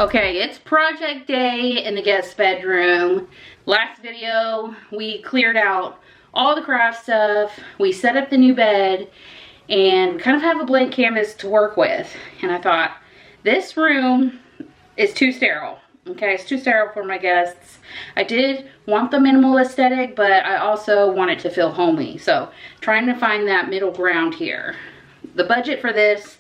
Okay, it's project day in the guest bedroom. Last video, we cleared out all the craft stuff. We set up the new bed and kind of have a blank canvas to work with. And I thought, this room is too sterile. Okay, it's too sterile for my guests. I did want the minimal aesthetic, but I also want it to feel homey. So trying to find that middle ground here. The budget for this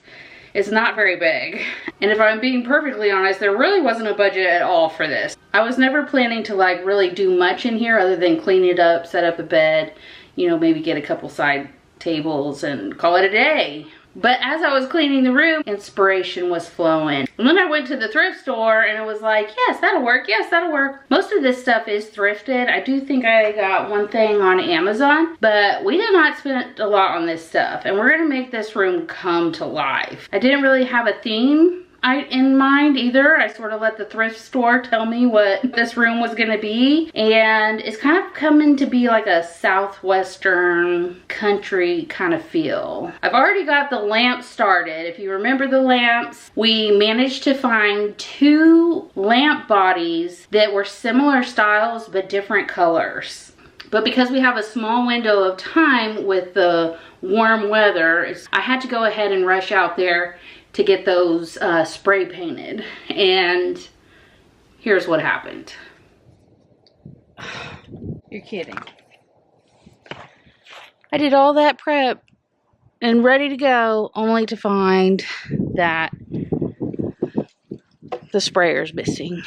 is not very big. And if I'm being perfectly honest, there really wasn't a budget at all for this. I was never planning to like really do much in here other than clean it up, set up a bed, you know, maybe get a couple side tables and call it a day. But as I was cleaning the room, inspiration was flowing. And then I went to the thrift store and it was like, yes, that'll work. Yes, that'll work. Most of this stuff is thrifted. I do think I got one thing on Amazon, but we did not spend a lot on this stuff. And we're gonna make this room come to life. I didn't really have a theme in mind either. I sort of let the thrift store tell me what this room was gonna be, and it's kind of coming to be like a southwestern country kind of feel. I've already got the lamps started. If you remember the lamps, we managed to find 2 lamp bodies that were similar styles but different colors. But because we have a small window of time with the warm weather, I had to go ahead and rush out there to get those spray painted. And here's what happened. You're kidding. I did all that prep and ready to go, only to find that the sprayer's missing.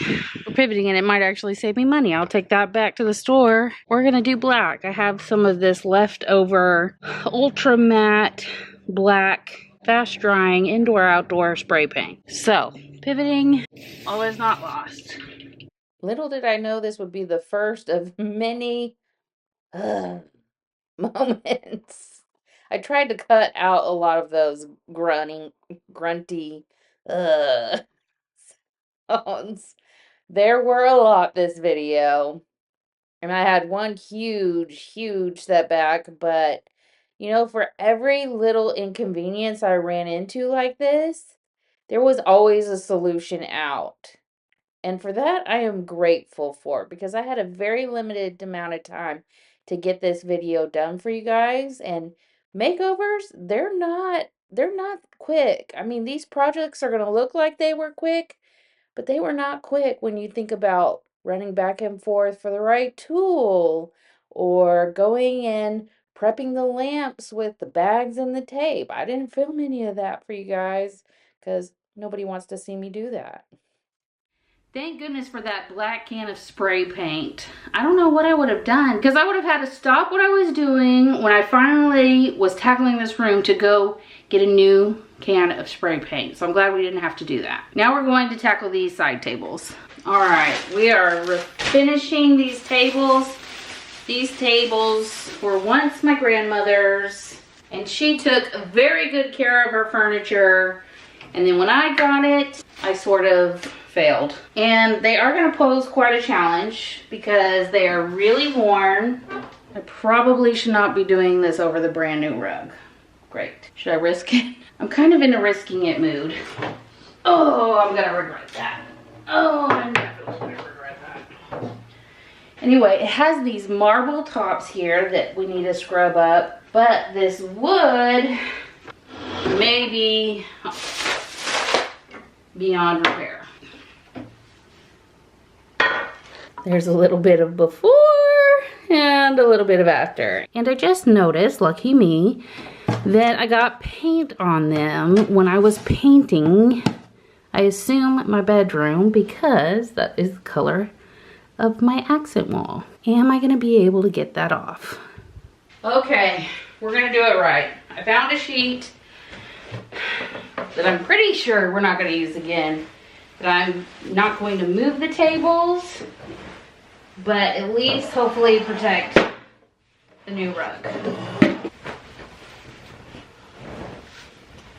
We're pivoting and it might actually save me money. I'll take that back to the store. We're gonna do black. I have some of this leftover ultra matte black fast drying indoor outdoor spray paint. So pivoting, all is not lost. Little did I know this would be the first of many moments. I tried to cut out a lot of those grunty sounds. There were a lot this video, and I had one huge setback, but you know, for every little inconvenience I ran into like this, there was always a solution out. And for that, I am grateful for, because I had a very limited amount of time to get this video done for you guys. And makeovers, they're not quick. I mean, these projects are going to look like they were quick, but they were not quick when you think about running back and forth for the right tool, or going and prepping the lamps with the bags and the tape. I didn't film any of that for you guys because nobody wants to see me do that. Thank goodness for that black can of spray paint. I don't know what I would have done, because I would have had to stop what I was doing when I finally was tackling this room to go get a new can of spray paint. So I'm glad we didn't have to do that. Now we're going to tackle these side tables. All right, we are finishing these tables. These tables were once my grandmother's, and she took very good care of her furniture. And then when I got it, I sort of failed. And they are going to pose quite a challenge because they are really worn. I probably should not be doing this over the brand new rug. Great. Should I risk it? I'm kind of in a risking it mood. Oh, I'm going to regret that. Oh, I'm definitely going to regret that. Anyway, it has these marble tops here that we need to scrub up, but this wood may be beyond repair. There's a little bit of before and a little bit of after. And I just noticed, lucky me, that I got paint on them when I was painting, I assume, my bedroom, because that is the color of my accent wall. Am I gonna be able to get that off? Okay, we're gonna do it right. I found a sheet that I'm pretty sure we're not gonna use again. That I'm not going to move the tables, but at least hopefully protect the new rug.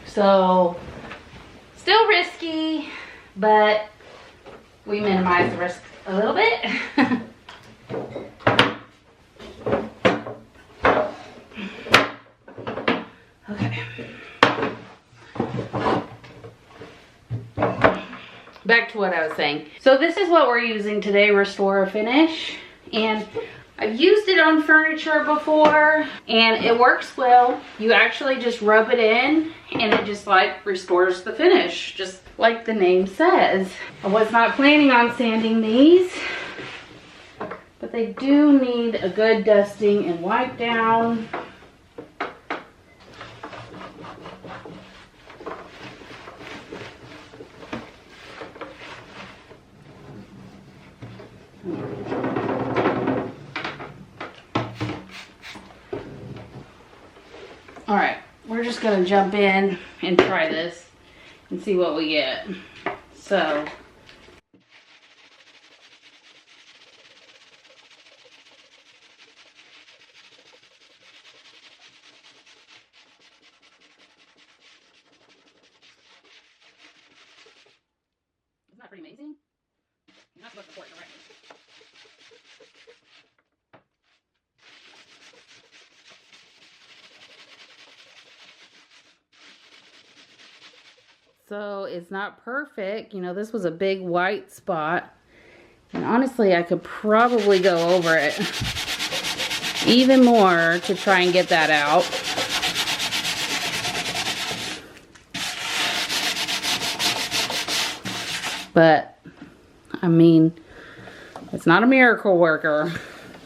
So, still risky, but we minimize the risk a little bit. Okay. back to what I was saying. So this is what we're using today, Restore Finish. And I've used it on furniture before and it works well. You actually just rub it in and it just like restores the finish, just like the name says. I was not planning on sanding these, but they do need a good dusting and wipe down. All right, we're just gonna jump in and try this and see what we get. So, isn't that pretty amazing? You're not supposed to pour it directly. So it's not perfect. You know, this was a big white spot. And honestly, I could probably go over it even more to try and get that out. But, I mean, it's not a miracle worker.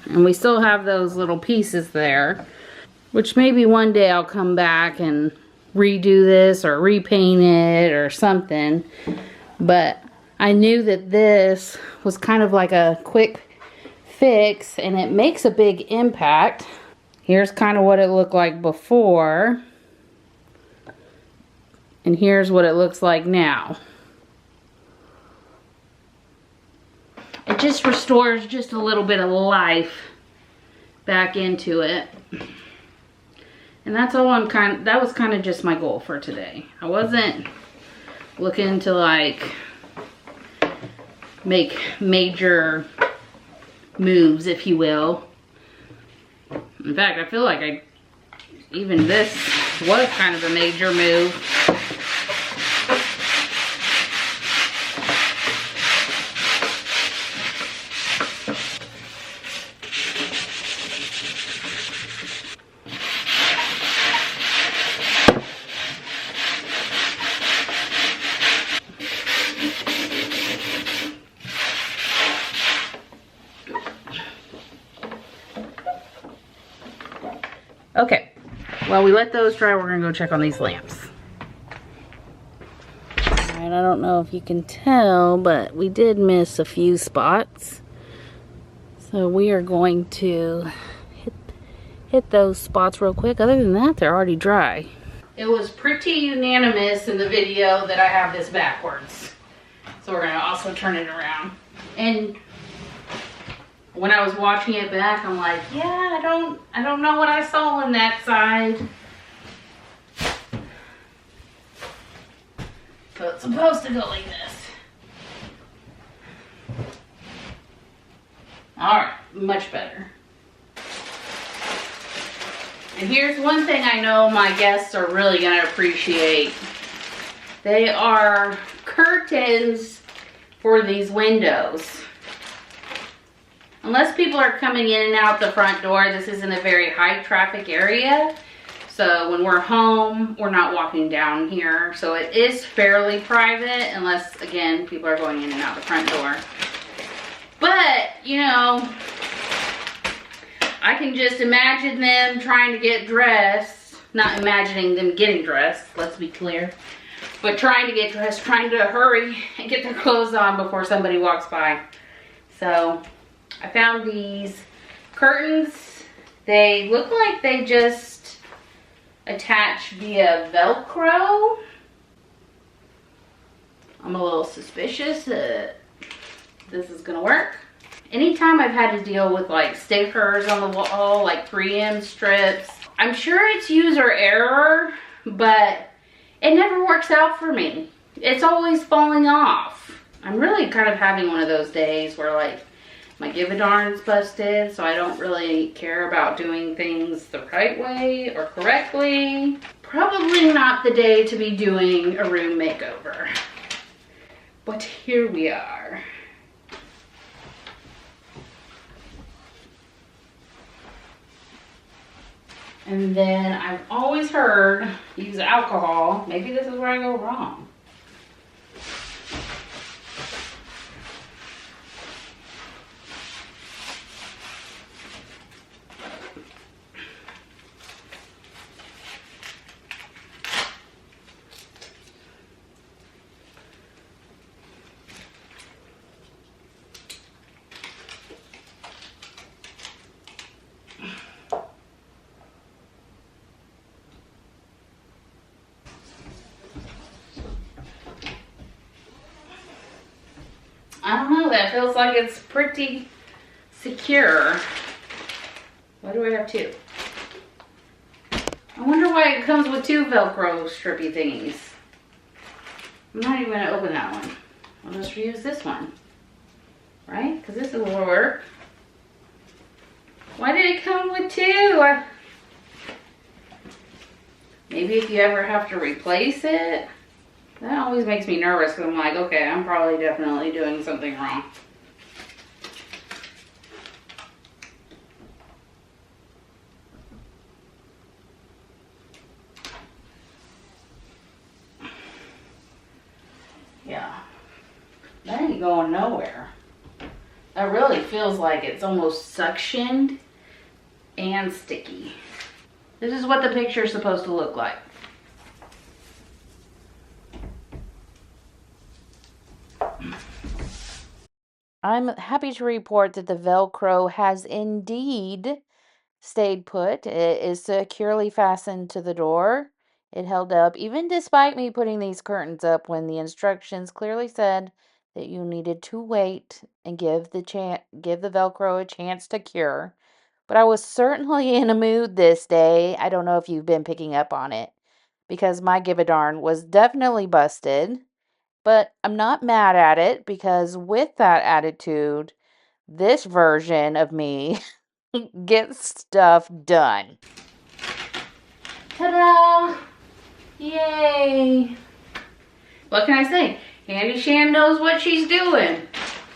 And we still have those little pieces there. Which maybe one day I'll come back and redo this or repaint it or something. But I knew that this was kind of like a quick fix and it makes a big impact. Here's kind of what it looked like before. And here's what it looks like now. It just restores just a little bit of life back into it. And that's all that was kind of just my goal for today. I wasn't looking to like make major moves, if you will. In fact, I feel like even this was kind of a major move. Okay, well, we let those dry. We're gonna go check on these lamps. Alright, I don't know if you can tell, but we did miss a few spots. So we are going to hit those spots real quick. Other than that, they're already dry. It was pretty unanimous in the video that I have this backwards. So we're gonna also turn it around. And when I was watching it back, I'm like, yeah, I don't know what I saw on that side. So it's supposed to go like this. Alright, much better. And here's one thing I know my guests are really gonna appreciate. They are curtains for these windows. Unless people are coming in and out the front door, this isn't a very high traffic area. So when we're home, we're not walking down here. So it is fairly private unless, again, people are going in and out the front door. But, you know, I can just imagine them trying to get dressed. Not imagining them getting dressed, let's be clear. But trying to get dressed, trying to hurry and get their clothes on before somebody walks by. So I found these curtains. They look like they just attach via Velcro. I'm a little suspicious that this is gonna work. Anytime I've had to deal with like stickers on the wall, like 3M strips, I'm sure it's user error, but it never works out for me. It's always falling off. I'm really kind of having one of those days where like my give a darn's busted, so I don't really care about doing things the right way or correctly. Probably not the day to be doing a room makeover. But here we are. And then I've always heard use alcohol. Maybe this is where I go wrong. I don't know, that feels like it's pretty secure. Why do I have two? I wonder why it comes with two Velcro strippy thingies. I'm not even gonna open that one. I'll just reuse this one. Right? Because this will work. Why did it come with two? Maybe if you ever have to replace it. That always makes me nervous because I'm like, okay, I'm probably definitely doing something wrong. Yeah, that ain't going nowhere. That really feels like it's almost suctioned and sticky. This is what the picture is supposed to look like. I'm happy to report that the Velcro has indeed stayed put. It is securely fastened to the door. It held up, even despite me putting these curtains up when the instructions clearly said that you needed to wait and give the Velcro a chance to cure. But I was certainly in a mood this day. I don't know if you've been picking up on it, because my give a darn was definitely busted. But I'm not mad at it, because with that attitude, this version of me gets stuff done. Ta-da! Yay! What can I say? Handy Shan knows what she's doing.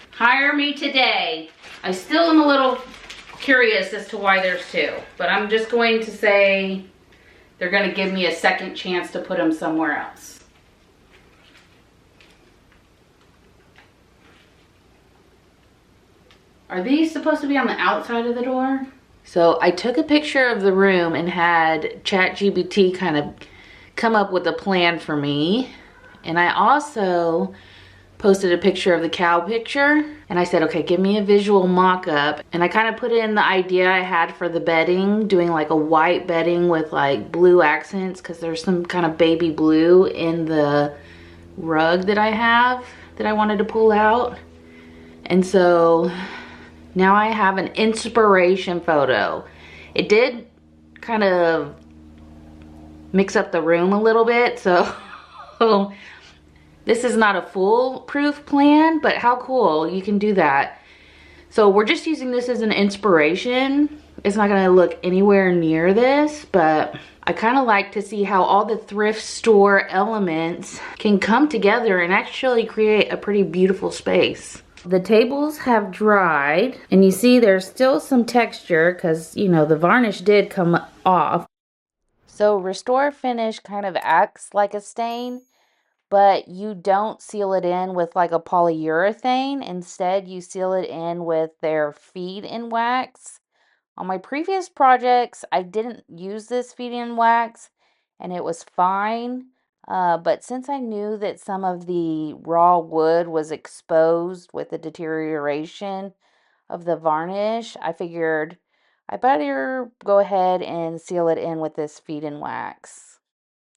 Hire me today. I still am a little curious as to why there's two, but I'm just going to say they're going to give me a second chance to put them somewhere else. Are these supposed to be on the outside of the door? So I took a picture of the room and had ChatGPT kind of come up with a plan for me. And I also posted a picture of the cow picture. And I said, okay, give me a visual mock-up. And I kind of put in the idea I had for the bedding, doing like a white bedding with like blue accents, because there's some kind of baby blue in the rug that I have that I wanted to pull out. And so now I have an inspiration photo. It did kind of mix up the room a little bit, so this is not a foolproof plan, but how cool, you can do that. So we're just using this as an inspiration. It's not gonna look anywhere near this, but I kind of like to see how all the thrift store elements can come together and actually create a pretty beautiful space. The tables have dried, and you see there's still some texture because, you know, the varnish did come off. So Restore Finish kind of acts like a stain, but you don't seal it in with like a polyurethane. Instead, you seal it in with their feed-in wax. On my previous projects, I didn't use this feed-in wax, and it was fine. But since I knew that some of the raw wood was exposed with the deterioration of the varnish, I figured I better go ahead and seal it in with this feed-in wax.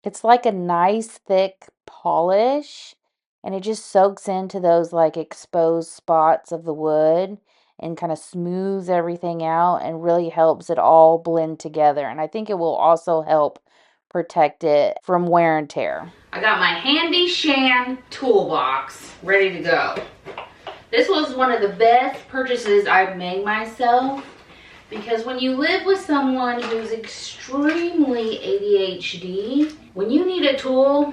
It's like a nice thick polish, and it just soaks into those like exposed spots of the wood and kind of smooths everything out and really helps it all blend together. And I think it will also help protect it from wear and tear. I got my Handy Shan toolbox ready to go. This was one of the best purchases I've made myself, because when you live with someone who's extremely ADHD, when you need a tool,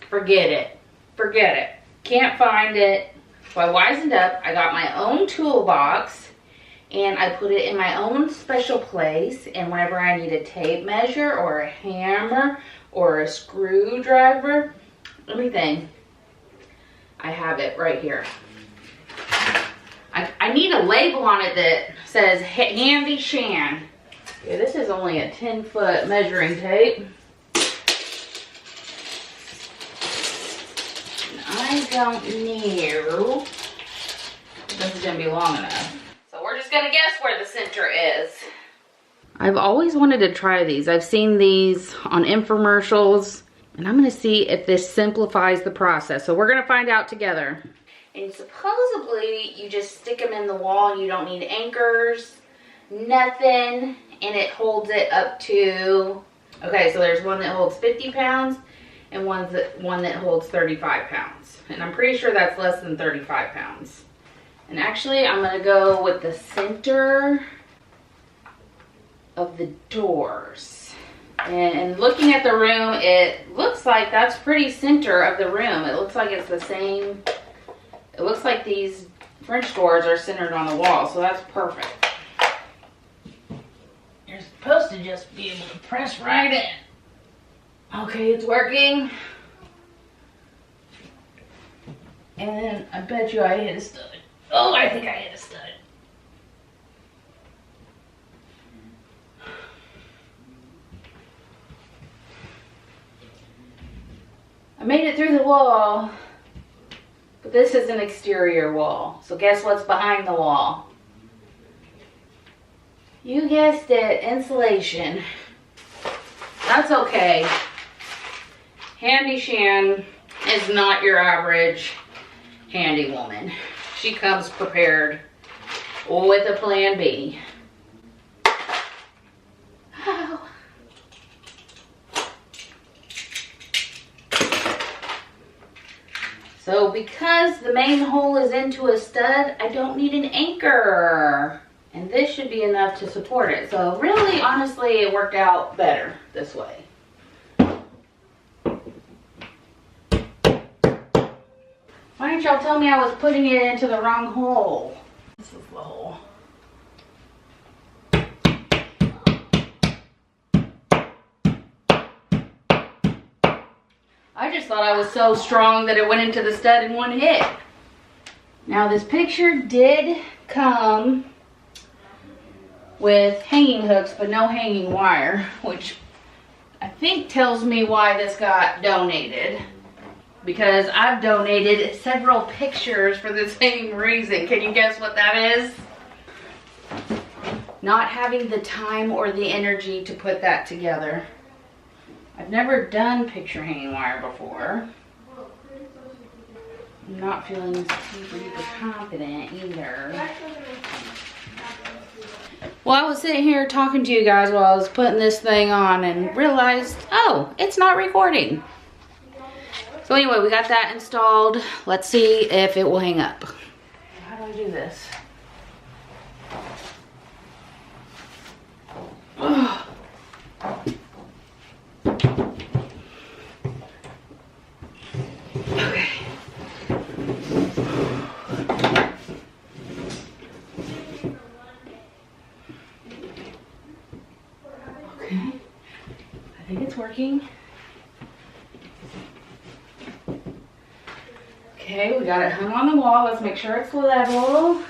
forget it. Forget it. Can't find it. So I wisened up. I got my own toolbox and I put it in my own special place. And whenever I need a tape measure or a hammer or a screwdriver, everything, I have it right here. I need a label on it that says Handy Shan. Yeah, this is only a 10-foot measuring tape. I don't know if this is gonna be long enough. So we're just gonna guess where the center is. I've always wanted to try these. I've seen these on infomercials, and I'm gonna see if this simplifies the process. So we're gonna find out together. And supposedly you just stick them in the wall and you don't need anchors, nothing, and it holds it up to, okay, so there's one that holds 50 pounds and one that holds 35 pounds. And I'm pretty sure that's less than 35 pounds. And actually I'm gonna go with the center of the doors. And looking at the room, it looks like that's pretty center of the room. It looks like it's the same. It looks like these French doors are centered on the wall, so that's perfect. You're supposed to just be able to press right in. Okay, it's working. And I bet you I hit a stud. Oh, I think I hit a stud. I made it through the wall. But this is an exterior wall. So guess what's behind the wall? You guessed it, insulation. That's okay. Handy Shan is not your average handy woman. She comes prepared with a plan B. Oh. So because the main hole is into a stud, I don't need an anchor. And this should be enough to support it. So really, honestly, it worked out better this way. Why didn't y'all tell me I was putting it into the wrong hole? This is the hole. I just thought I was so strong that it went into the stud in one hit. Now this picture did come with hanging hooks, but no hanging wire, which I think tells me why this got donated. Because I've donated several pictures for the same reason. Can you guess what that is? Not having the time or the energy to put that together. I've never done picture hanging wire before. I'm not feeling super duper confident either. Well, I was sitting here talking to you guys while I was putting this thing on and realized, oh, it's not recording. So anyway, we got that installed. Let's see if it will hang up. How do I do this? Ugh. Okay. Okay. I think it's working. Okay, we got it hung on the wall. Let's make sure it's level.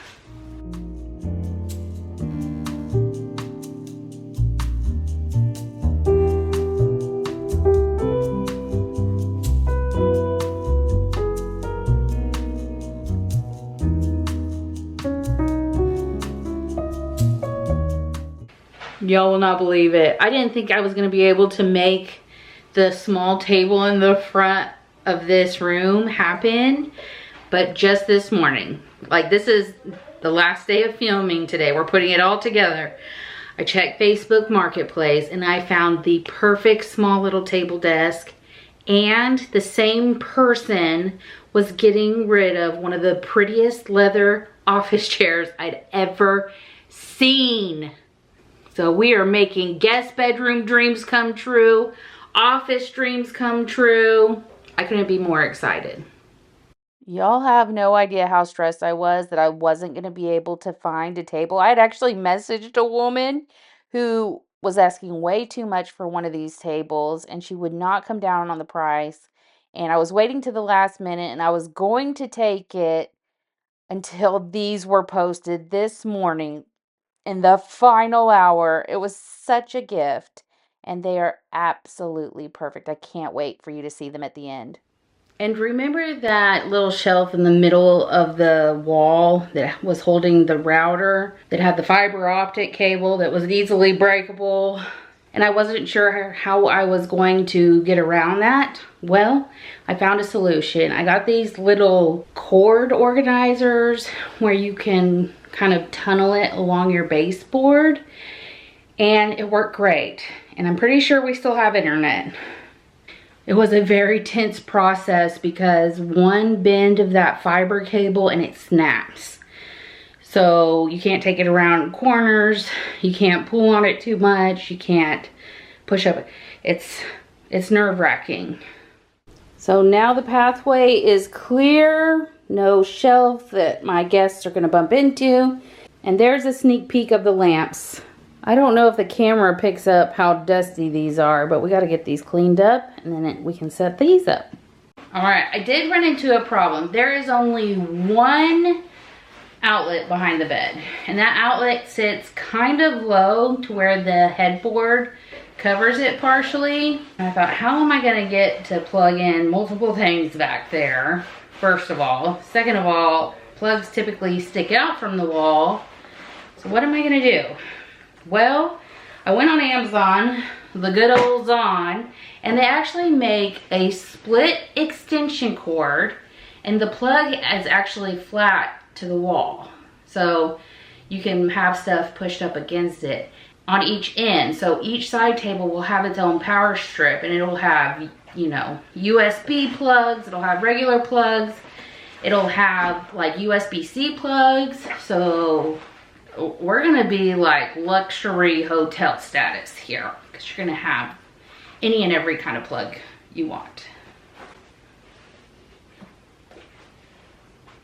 Y'all will not believe it. I didn't think I was going to be able to make the small table in the front of this room happen, but just this morning, like this is the last day of filming today, we're putting it all together. I checked Facebook Marketplace and I found the perfect small little table desk, and the same person was getting rid of one of the prettiest leather office chairs I'd ever seen. So we are making guest bedroom dreams come true, office dreams come true. I couldn't be more excited. Y'all have no idea how stressed I was that I wasn't going to be able to find a table. I had actually messaged a woman who was asking way too much for one of these tables, and she would not come down on the price. And I was waiting to the last minute, and I was going to take it until these were posted this morning in the final hour. It was such a gift, and they are absolutely perfect. I can't wait for you to see them at the end. And remember that little shelf in the middle of the wall that was holding the router that had the fiber optic cable that was easily breakable? And I wasn't sure how I was going to get around that. Well, I found a solution. I got these little cord organizers where you can kind of tunnel it along your baseboard, and it worked great. And I'm pretty sure we still have internet. It was a very tense process because one bend of that fiber cable and it snaps. So you can't take it around corners, you can't pull on it too much, you can't push up. It's nerve-wracking. So now the pathway is clear, no shelf that my guests are gonna bump into. And there's a sneak peek of the lamps. I don't know if the camera picks up how dusty these are, but we gotta get these cleaned up and then we can set these up. All right, I did run into a problem. There is only one outlet behind the bed, and that outlet sits kind of low to where the headboard covers it partially. And I thought, how am I gonna get to plug in multiple things back there, first of all. Second of all, plugs typically stick out from the wall. So what am I gonna do? Well, I went on Amazon, the good old Zon, and they actually make a split extension cord, and the plug is actually flat to the wall. So you can have stuff pushed up against it on each end. So each side table will have its own power strip, and it'll have, you know, USB plugs, it'll have regular plugs, it'll have like USB-C plugs. So we're gonna be like luxury hotel status here, because you're gonna have any and every kind of plug you want.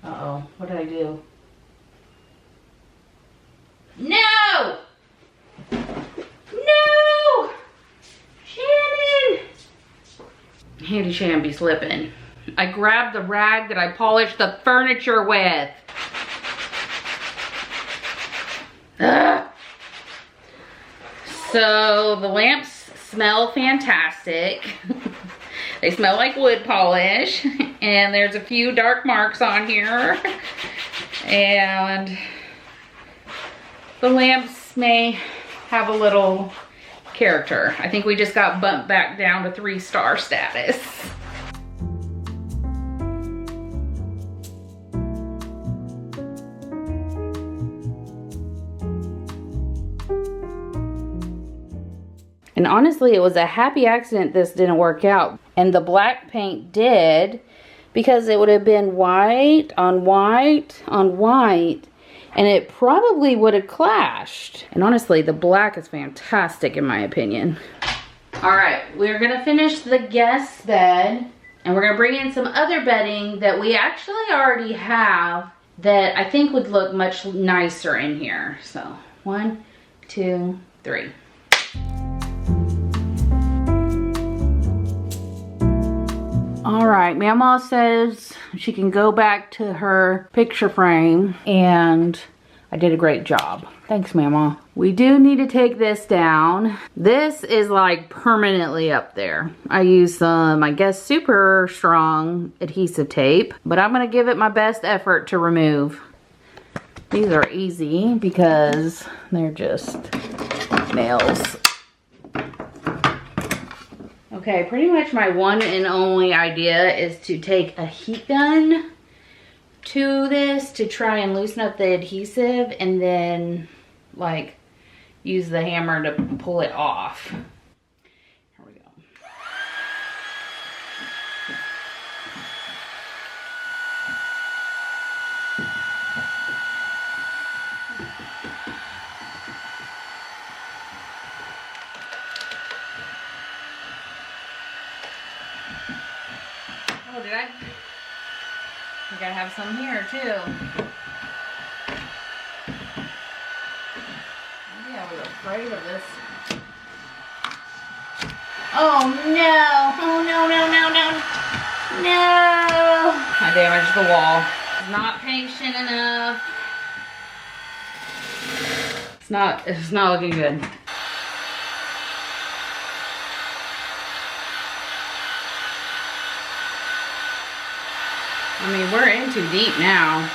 Uh-oh, what did I do? No! No! Shannon! Handy Shan be slipping. I grabbed the rag that I polished the furniture with. Ugh. So the lamps smell fantastic. They smell like wood polish, and there's a few dark marks on here, and the lamps may have a little character. I think we just got bumped back down to 3-star status. And honestly, it was a happy accident this didn't work out. And the black paint did, because it would have been white on white on white, and it probably would have clashed. And honestly, the black is fantastic in my opinion. All right, we're gonna finish the guest bed, and we're gonna bring in some other bedding that we actually already have that I think would look much nicer in here. So 1, 2, 3. All right, Mama says she can go back to her picture frame, and I did a great job. Thanks, Mama. We do need to take this down. This is like permanently up there. I used some, I guess, super strong adhesive tape, but I'm gonna give it my best effort to remove. These are easy because they're just nails. Okay, pretty much my one and only idea is to take a heat gun to this to try and loosen up the adhesive, and then like use the hammer to pull it off. Here we go. Oh, did I? We gotta have some here too. Maybe I was afraid of this. Oh no! Oh no, no, no, no! No! I damaged the wall. Not patient enough. It's not looking good. I mean, we're in too deep now.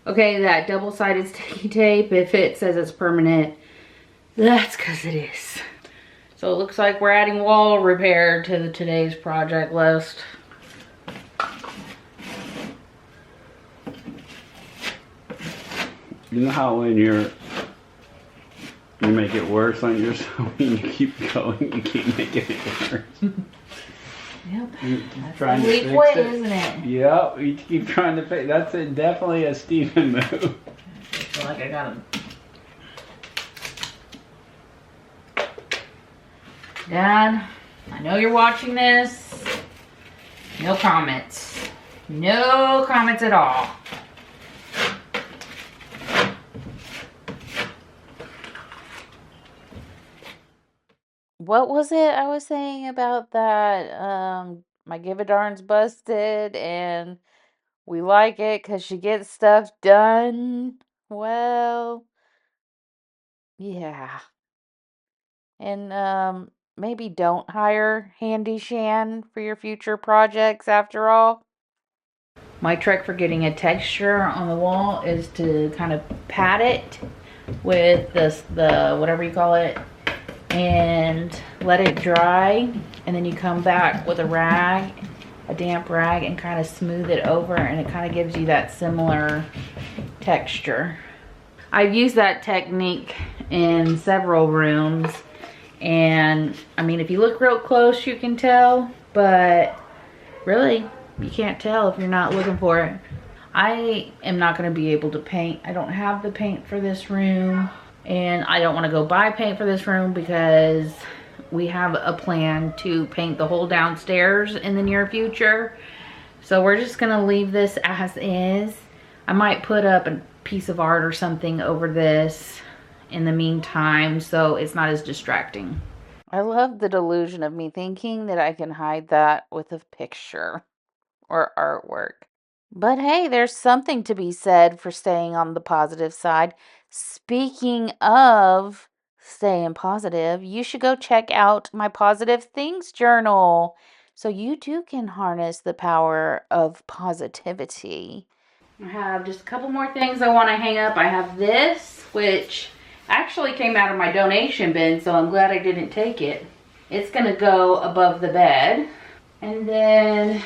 Okay, that double-sided sticky tape, if it says it's permanent, that's because it is. So it looks like we're adding wall repair to today's project list. You know how when you make it worse on your sewing, you keep going, you keep making it worse. Yep. That's trying to fix way, it. isn't it? Yep, you keep trying to fix. That's definitely a Steven move. I feel like I got him. Dad, I know you're watching this. No comments. No comments at all. What was it I was saying about that? My give a darn's busted and we like it because she gets stuff done. Well, yeah. And maybe don't hire Handy Shan for your future projects after all. My trick for getting a texture on the wall is to kind of pat it with the whatever you call it and let it dry, and then you come back with a damp rag, and kind of smooth it over, and it kind of gives you that similar texture. I've used that technique in several rooms, and I mean, if you look real close you can tell, but really you can't tell if you're not looking for it. I am not going to be able to paint. I don't have the paint for this room, and I don't want to go buy paint for this room because we have a plan to paint the whole downstairs in the near future. So we're just going to leave this as is. I might put up a piece of art or something over this in the meantime so it's not as distracting. I love the delusion of me thinking that I can hide that with a picture or artwork. But hey, there's something to be said for staying on the positive side. Speaking of staying positive, you should go check out my Positive Things journal so you too can harness the power of positivity. I have just a couple more things I want to hang up. I have this, which actually came out of my donation bin, so I'm glad I didn't take it. It's going to go above the bed. And then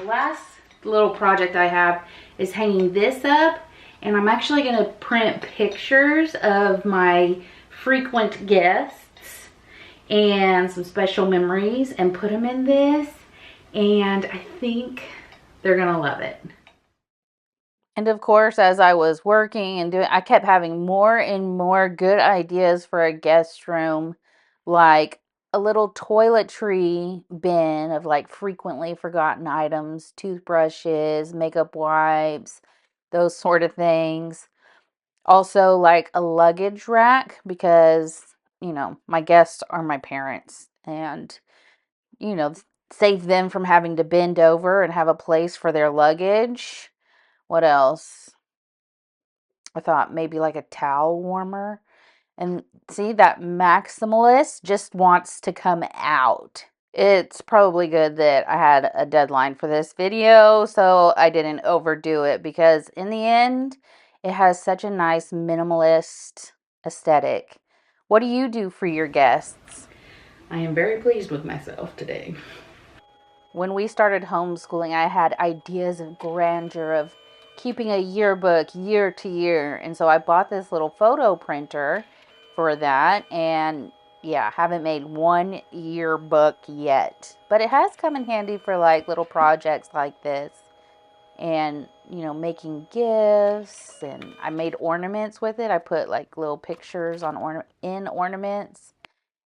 the last little project I have is hanging this up, and I'm actually going to print pictures of my frequent guests and some special memories and put them in this, and I think they're going to love it. And of course, as I was working and doing, I kept having more and more good ideas for a guest room, like a little toiletry bin of like frequently forgotten items, toothbrushes, makeup wipes, those sort of things. Also, like a luggage rack because, my guests are my parents, and, save them from having to bend over and have a place for their luggage. What else? I thought maybe like a towel warmer. And see, that maximalist just wants to come out. It's probably good that I had a deadline for this video so I didn't overdo it, because in the end, it has such a nice minimalist aesthetic. What do you do for your guests? I am very pleased with myself today. When we started homeschooling, I had ideas of grandeur of keeping a yearbook year to year. And so I bought this little photo printer for that. And yeah, haven't made one yearbook yet. But it has come in handy for like little projects like this. And, you know, making gifts. And I made ornaments with it. I put like little pictures on in ornaments.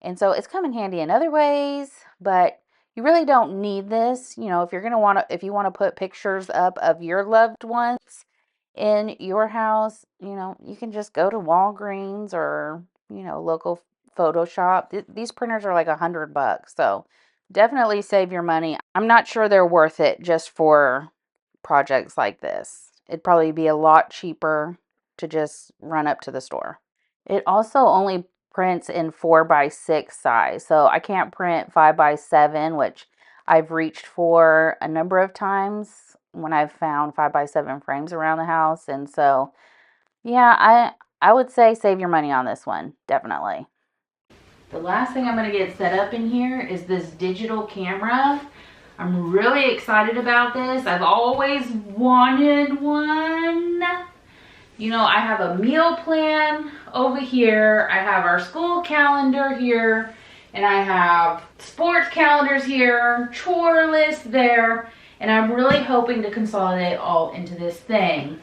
And so it's come in handy in other ways, but you really don't need this. You know, if you're going to if you want to put pictures up of your loved ones in your house, you know, you can just go to Walgreens or, you know, local photo shop. These printers are like $100. So definitely save your money. I'm not sure they're worth it just for projects like this. It'd probably be a lot cheaper to just run up to the store. It also only prints in 4x6 size. So I can't print 5x7, which I've reached for a number of times when I've found 5x7 frames around the house. And so, yeah, I would say save your money on this one, definitely. The last thing I'm going to get set up in here is this digital camera. I'm really excited about this. I've always wanted one. You know, I have a meal plan over here. I have our school calendar here. And I have sports calendars here, chore list there. And I'm really hoping to consolidate all into this thing.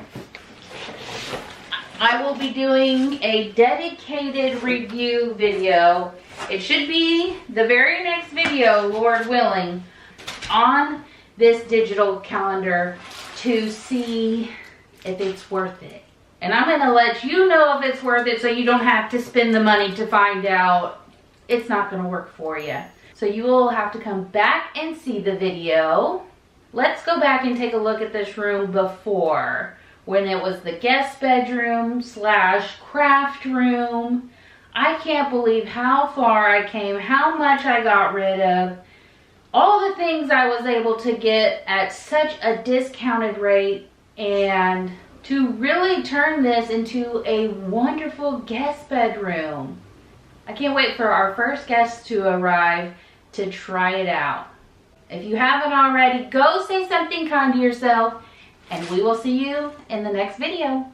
I will be doing a dedicated review video. It should be the very next video, Lord willing, on this digital calendar to see if it's worth it. And I'm going to let you know if it's worth it so you don't have to spend the money to find out it's not going to work for you. So you will have to come back and see the video. Let's go back and take a look at this room before, when it was the guest bedroom / craft room. I can't believe how far I came, how much I got rid of, all the things I was able to get at such a discounted rate, and to really turn this into a wonderful guest bedroom. I can't wait for our first guest to arrive to try it out. If you haven't already, go say something kind to yourself, and we will see you in the next video.